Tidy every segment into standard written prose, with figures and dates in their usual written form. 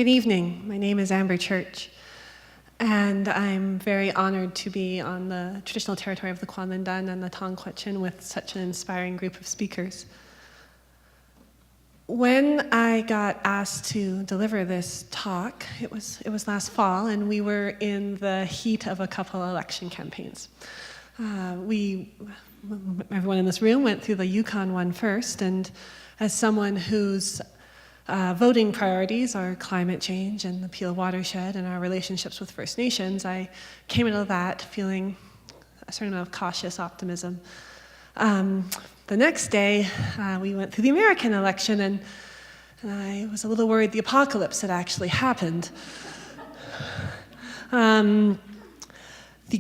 Good evening. My name is Amber Church, and I'm very honored to be on the traditional territory of the Kwanlin Dün and the Tonquetchin with such an inspiring group of speakers. When I got asked to deliver this talk, it was last fall, and we were in the heat of a couple election campaigns. Everyone in this room went through the Yukon one first, and as someone whose voting priorities are climate change and the Peel watershed and our relationships with First Nations, I came into that feeling a certain amount of cautious optimism. The next day, we went through the American election, and I was a little worried the apocalypse had actually happened. The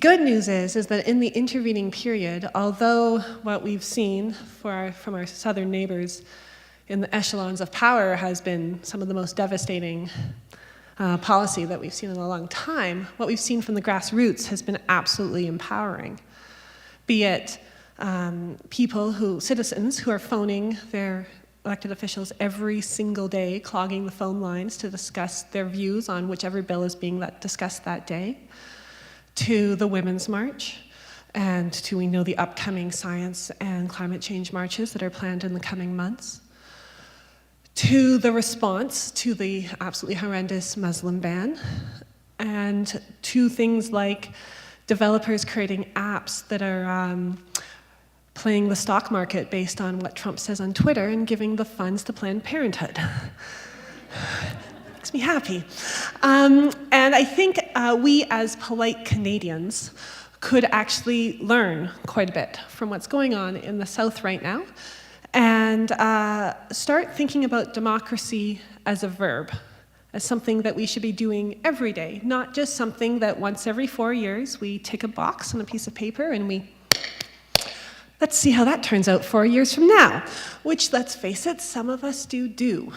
good news is that in the intervening period, although what we've seen from our southern neighbors in the echelons of power has been some of the most devastating policy that we've seen in a long time, what we've seen from the grassroots has been absolutely empowering. Be it citizens who are phoning their elected officials every single day, clogging the phone lines to discuss their views on whichever bill is being discussed that day, to the Women's March, and to, we know, the upcoming science and climate change marches that are planned in the coming months, to the response to the absolutely horrendous Muslim ban, and to things like developers creating apps that are playing the stock market based on what Trump says on Twitter and giving the funds to Planned Parenthood. Makes me happy. And I think we as polite Canadians could actually learn quite a bit from what's going on in the South right now and start thinking about democracy as a verb, as something that we should be doing every day, not just something that once every 4 years we tick a box on a piece of paper and let's see how that turns out 4 years from now, which, let's face it, some of us do.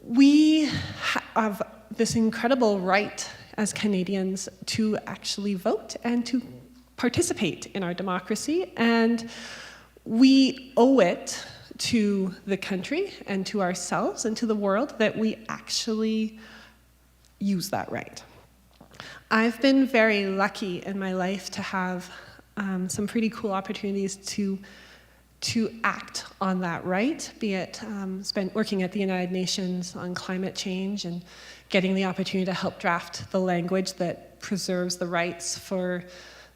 We have this incredible right as Canadians to actually vote and to participate in our democracy, and we owe it to the country and to ourselves and to the world that we actually use that right. I've been very lucky in my life to have some pretty cool opportunities to act on that right, be it working at the United Nations on climate change and getting the opportunity to help draft the language that preserves the rights for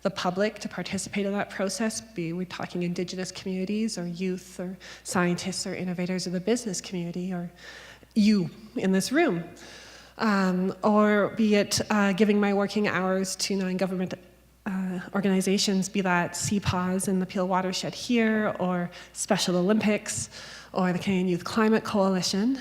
the public to participate in that process, be we talking Indigenous communities or youth or scientists or innovators of the business community or you in this room, or be it giving my working hours to non-government organizations, be that CPAWS in the Peel watershed here, or Special Olympics, or the Canadian Youth Climate Coalition.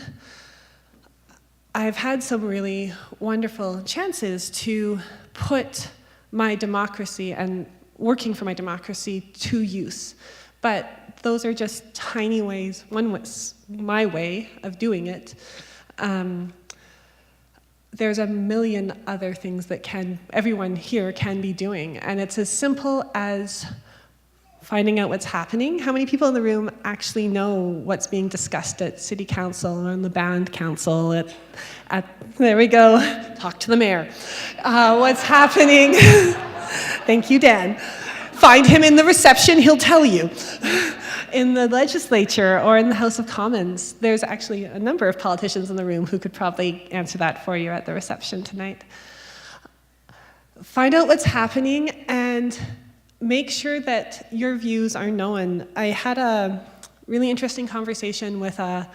I've had some really wonderful chances to put my democracy and working for my democracy to use. But those are just tiny ways. One was my way of doing it. There's a million other things that everyone here can be doing. And it's as simple as finding out what's happening. How many people in the room actually know what's being discussed at City Council or in the Band Council? There we go, talk to the mayor. What's happening? Thank you, Dan. Find him in the reception, he'll tell you. In the legislature or in the House of Commons, there's actually a number of politicians in the room who could probably answer that for you at the reception tonight. Find out what's happening and make sure that your views are known. I had a really interesting conversation with a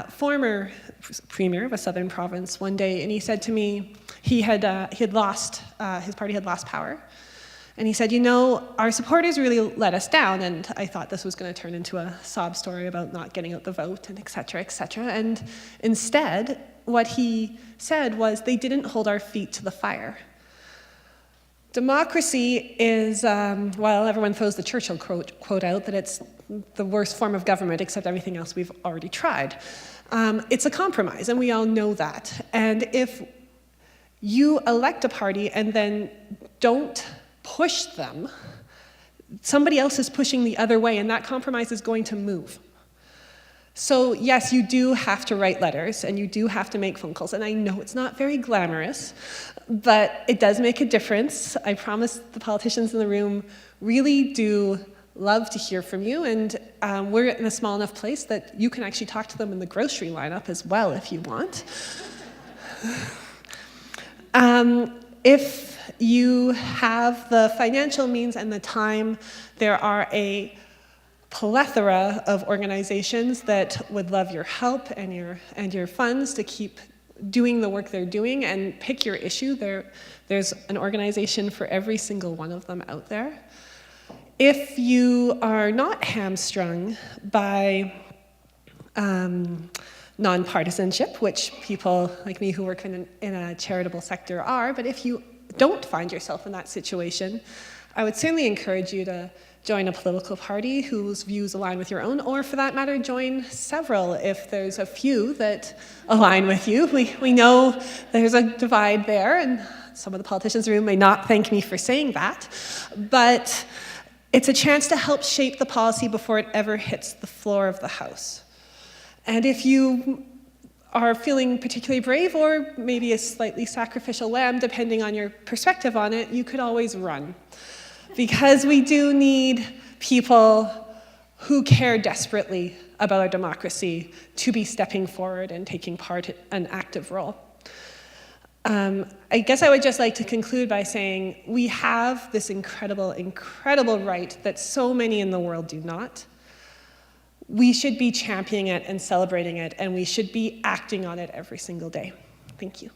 former premier of a southern province one day, and he said to me, his party had lost power. And he said, you know, our supporters really let us down, and I thought this was going to turn into a sob story about not getting out the vote, and et cetera, et cetera. And instead, what he said was, they didn't hold our feet to the fire. Democracy is, well, everyone throws the Churchill quote out that it's the worst form of government except everything else we've already tried. It's a compromise, and we all know that. And if you elect a party and then don't push them, somebody else is pushing the other way, and that compromise is going to move. So yes, you do have to write letters and you do have to make phone calls. And I know it's not very glamorous, but it does make a difference. I promise the politicians in the room really do love to hear from you. And we're in a small enough place that you can actually talk to them in the grocery lineup as well if you want. If you have the financial means and the time, there are a plethora of organizations that would love your help and your funds to keep doing the work they're doing and pick your issue. There's an organization for every single one of them out there. If you are not hamstrung by nonpartisanship, which people like me who work in a charitable sector are, but if you don't find yourself in that situation, I would certainly encourage you to join a political party whose views align with your own, or for that matter, join several if there's a few that align with you. We know there's a divide there, and some of the politicians in the room may not thank me for saying that, but it's a chance to help shape the policy before it ever hits the floor of the House. And if you are feeling particularly brave, or maybe a slightly sacrificial lamb, depending on your perspective on it, you could always run. Because we do need people who care desperately about our democracy to be stepping forward and taking part in an active role. I guess I would just like to conclude by saying we have this incredible, incredible right that so many in the world do not. We should be championing it and celebrating it, and we should be acting on it every single day. Thank you.